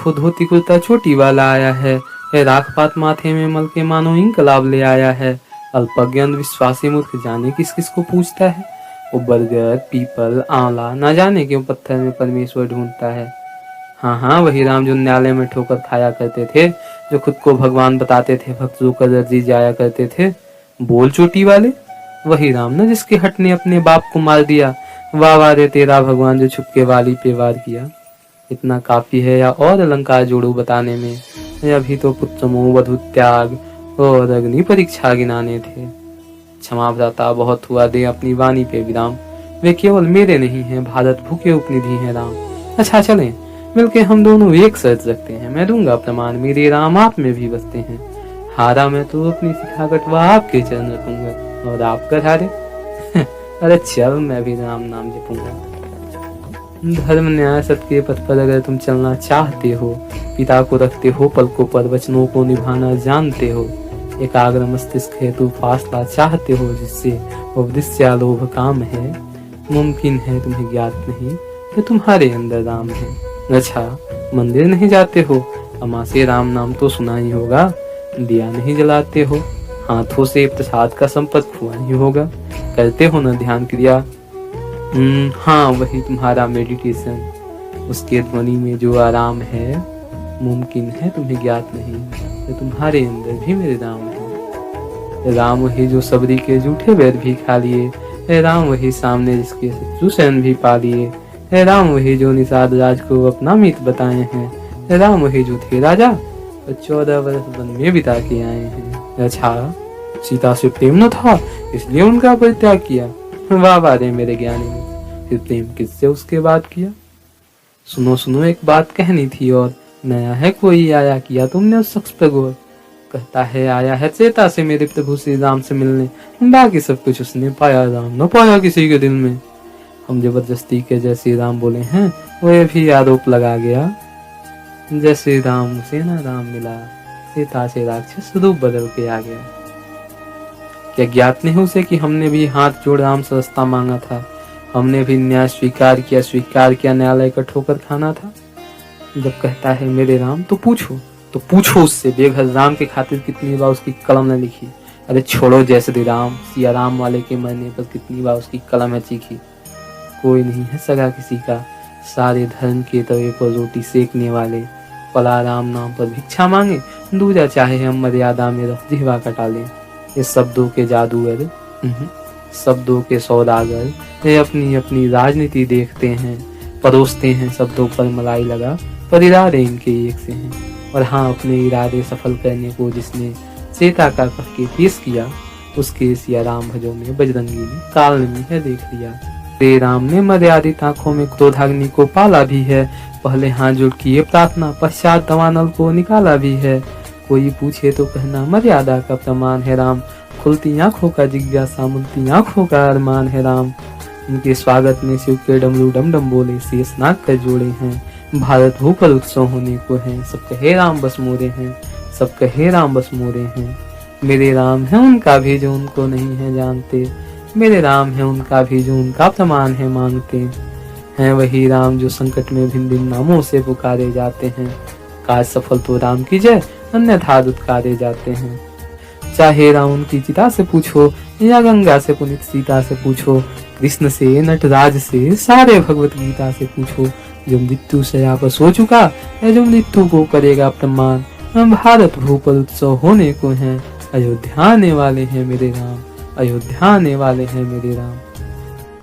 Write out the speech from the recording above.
खुद धोती कुर्ता चोटी वाला आया है। राख पात माथे में मल के मानो इंकलाब ले आया है। अल्पज्ञ अंधविश्वासी मूर्ख जाने किस किस को पूछता है। वो बरगद पीपल आंवला ना जाने क्यों पत्थर में परमेश्वर ढूंढता है। हाँ हाँ, वही राम जो न्यायालय में ठोकर खाया करते थे, जो खुद को भगवान बताते थे, भक्त होकर दर्जी जाया करते थे। बोल चोटी वाले, वही राम न जिसके हट ने अपने बाप को मार दिया। वाह वाह रे तेरा भगवान जो छुपके वाली पे वार किया। इतना काफी है या और अलंकार जोड़ू बताने में। अभी तो पुत्र मोह वधु त्याग और अग्नि परीक्षा गिनाने थे। क्षमा भ्राता बहुत हुआ, दे अपनी वाणी पे विराम। वे केवल मेरे नहीं हैं, भारत भूखे उपनिधि हैं राम। अच्छा चलें मिलके हम दोनों एक शर्त रखते हैं। मैं दूंगा प्रमाण मेरे राम आप में भी बसते हैं। हारा मैं तो अपनी शिखा कटवा आपके चरण रखूंगा और आप कर हारे अरे चल मैं भी राम नाम जपूंगा। धर्म न्याय सत्य के पथ पर अगर तुम चलना चाहते हो, पिता को रखते हो पलकों पर, वचनों को निभाना जानते हो, एकाग्र मस्तिष्क हेतु फासला चाहते हो जिससे उपदिश्य लोभ काम है, मुमकिन है तुम्हें ज्ञात नहीं ये तुम्हारे अंदर राम है। अच्छा मंदिर नहीं जाते हो, अम्मा से राम नाम तो सुना ही होगा। दिया नहीं जलाते हो, हाथों से प्रसाद का संपर्क हुआ ही होगा। करते हो न ध्यान क्रिया, हाँ वही तुम्हारा मेडिटेशन। उसके ध्वनि में जो आराम है, मुमकिन है तुम्हें ज्ञात नहीं ये तुम्हारे अंदर भी मेरे राम है। राम वही जो सबरी के जूठे वैर भी खा लिए। राम वही सामने जिसके शत्रु सैन भी पा लिए। राम वही जो निषाद राज को अपना मित बताए हैं। राम वही जो थे राजा और 14 वर्ष वन में बिता के आए हैं। अच्छा सीता से प्रेम न था इसलिए उनका परित्याग किया। वाह वाह रे मेरे ज्ञानी ने, फिर प्रेम किससे उसके बाद किया। सुनो सुनो एक बात कहनी थी और, नया है कोई आया किया तुमने उस शख्स पर गौर। कहता है आया है चेता से मेरे प्रभु श्री राम से मिलने, बाकी सब कुछ उसने पाया राम न पाया किसी के दिल में। हम जबरदस्ती के जैसे राम बोले हैं वह भी आरोप लगा गया। जैसे राम उसे न राम मिला, सीता से राक्षस रूप बदल के आ गया। क्या ज्ञात नहीं उसे कि हमने भी हाथ जोड़ राम से रास्ता मांगा था। हमने भी न्याय स्वीकार किया, न्यायालय का ठोकर खाना था। जब कहता है मेरे राम तो पूछो उससे बेघर राम के खातिर कितनी बार उसकी कलम ने लिखी। अरे छोड़ो जय श्री राम, सिया राम वाले के मरने पर कितनी बार उसकी कलम है चीखी। कोई नहीं है सगा किसी का, सारे धर्म के तवे पर रोटी सेकने वाले। पला राम नाम पर भिक्षा मांगे, दूजा चाहे हम मर्यादा में रख जिहवा कटा ले। ये शब्दों के जादूगर, शब्दों के सौदागर, ये अपनी अपनी राजनीति देखते हैं, परोसते हैं शब्दों पर मलाई लगा, पर इरादे इनके एक से हैं। और हाँ अपने इरादे सफल करने को जिसने सीता का कह के पेश किया, उसके सिया राम भजों में बजरंगी ने काल में है देख लिया। श्री राम ने मर्यादित आंखों में क्रोधाग्नि को पाला भी है। पहले हाथ जोड़ किए प्रार्थना, पश्चात दवानल को निकाला भी है। कोई पूछे तो कहना मर्यादा का प्रमाण है राम। खुलती आंखों का जिज्ञासा, मुलती आंखों का अरमान है राम। इनके स्वागत में शिव के डमरू डम डम बोले, शेष नाग कर जोड़े हैं। भारत भूपर उत्सव होने को है, सब कहे राम बस मोरे हैं, सब कहे राम बस मोरे हैं। मेरे राम है उनका भी जो उनको नहीं है जानते, मेरे राम है उनका भी जो उनका प्रमाण है मांगते हैं। वही राम जो संकट में भिन्न भिन्न नामों से पुकारे जाते हैं। काज सफल तो राम की जय, अन्यथा दुत्कारे जाते हैं। चाहे रावण की चिता से पूछो या गंगा से पुनित सीता से पूछो, कृष्ण से नटराज से सारे भगवत गीता से पूछो। जो मृत्यु से आप सो चुका है, जो मृत्यु को करेगा प्रमाण, भारत भूपर उत्सव होने को है। अयोध्या आने वाले हैं मेरे राम, अयोध्या आने वाले हैं मेरे राम।